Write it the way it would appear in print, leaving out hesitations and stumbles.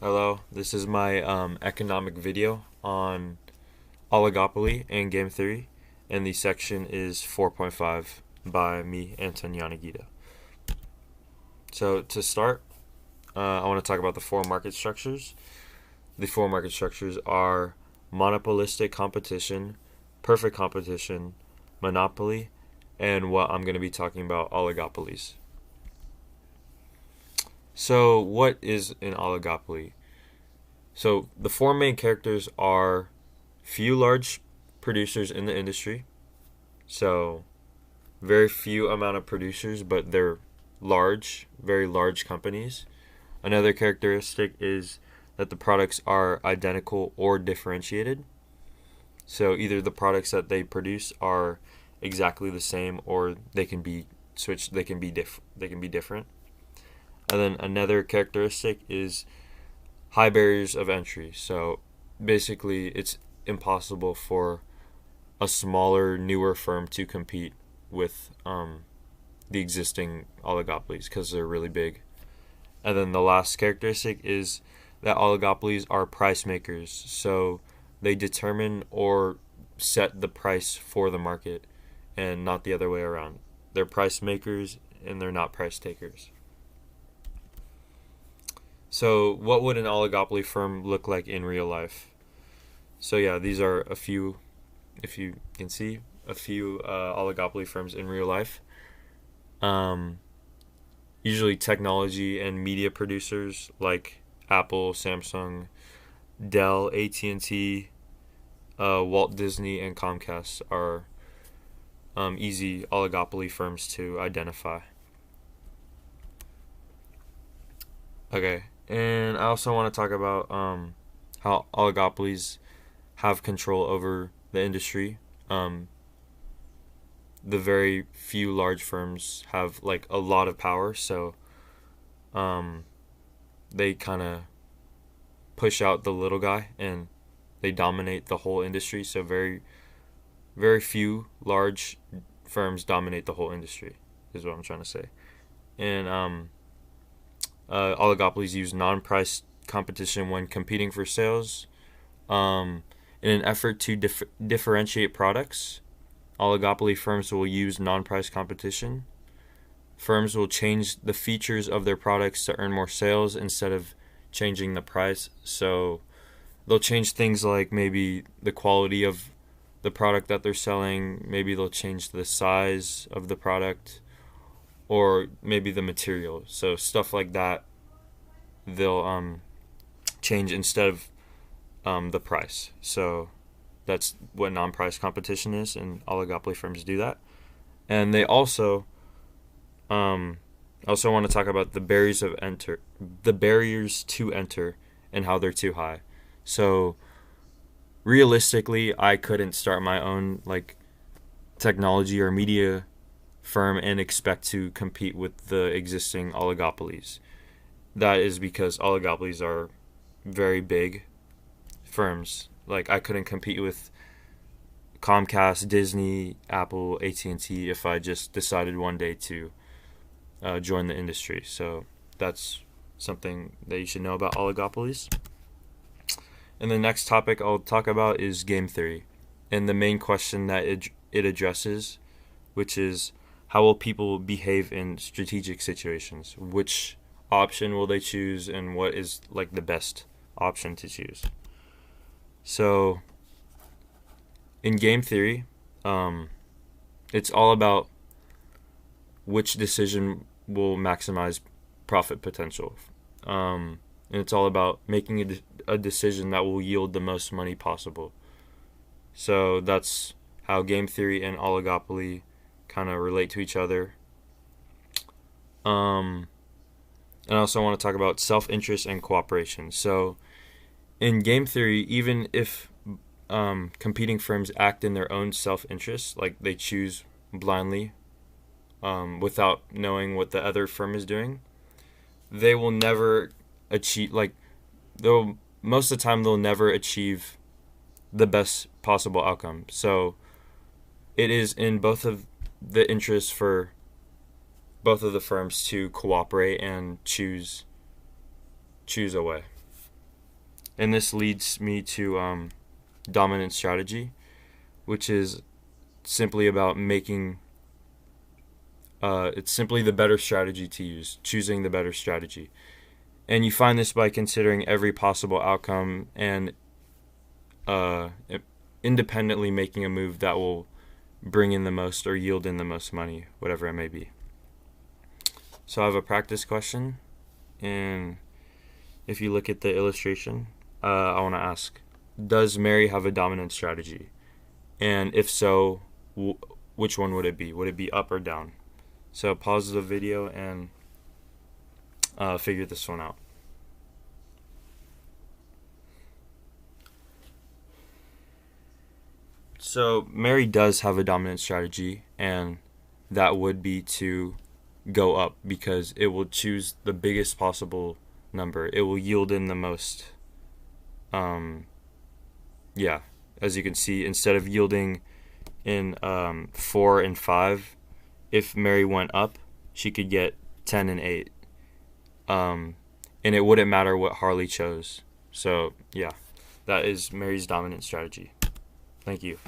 Hello, this is my economic video on oligopoly and game theory, and the section is 4.5 by me, Anton Yanagida. So to start, I want to talk about the four market structures. The four market structures are monopolistic competition, perfect competition, monopoly, and what I'm going to be talking about, oligopolies. So what is an oligopoly? So the four main characters are few large producers in the industry. So very few amount of producers, but they're large, very large companies. Another characteristic is that the products are identical or differentiated. So either the products that they produce are exactly the same, or they can be switched. They can be different. And then another characteristic is high barriers of entry. So basically, it's impossible for a smaller, newer firm to compete with the existing oligopolies because they're really big. And then the last characteristic is that oligopolies are price makers. So they determine or set the price for the market and not the other way around. They're price makers and they're not price takers. So, what would an oligopoly firm look like in real life? So, yeah, these are a few, if you can see, a few oligopoly firms in real life. Usually technology and media producers like Apple, Samsung, Dell, AT&T, Walt Disney, and Comcast are easy oligopoly firms to identify. Okay, and I also want to talk about how oligopolies have control over the industry. The very few large firms have like a lot of power, so they kind of push out the little guy and they dominate the whole industry. So very few large firms dominate the whole industry, is what I'm trying to say. And oligopolies use non-price competition when competing for sales. In an effort to differentiate products, oligopoly firms will use non-price competition. Firms will change the features of their products to earn more sales instead of changing the price. So they'll change things like maybe the quality of the product that they're selling, maybe they'll change the size of the product, or maybe the material. So stuff like that they'll change instead of the price. So that's what non-price competition is, and oligopoly firms do that. And they also want to talk about the barriers to enter, and how they're too high. So realistically, I couldn't start my own like technology or media firm and expect to compete with the existing oligopolies. That is because oligopolies are very big firms. Like I couldn't compete with Comcast, Disney, Apple, AT&T if I just decided one day to join the industry. So that's something that you should know about oligopolies. And the next topic I'll talk about is game theory, and the main question that it addresses, which is how will people behave in strategic situations? Which option will they choose, and what is like the best option to choose? So in game theory, it's all about which decision will maximize profit potential. And it's all about making a decision that will yield the most money possible. So that's how game theory and oligopoly kind of relate to each other. And I also want to talk about self-interest and cooperation. So in game theory, even if competing firms act in their own self-interest, like they choose blindly without knowing what the other firm is doing, they will never achieve, most of the time they'll never achieve the best possible outcome. So it is in both of the interests for both of the firms to cooperate and choose a way. And this leads me to dominant strategy, which is simply about making it's simply the better strategy to use, choosing the better strategy. And you find this by considering every possible outcome and uh, independently making a move that will bring in the most or yield in the most money, whatever it may be. So I have a practice question, and if you look at the illustration, I want to ask, does Mary have a dominant strategy? And if so, which one would it be? Would it be up or down? So pause the video and figure this one out. So Mary does have a dominant strategy, and that would be to go up because it will choose the biggest possible number. It will yield in the most. Yeah, as you can see, instead of yielding in 4 and 5, if Mary went up, she could get 10 and 8. And it wouldn't matter what Harley chose. So, yeah, that is Mary's dominant strategy. Thank you.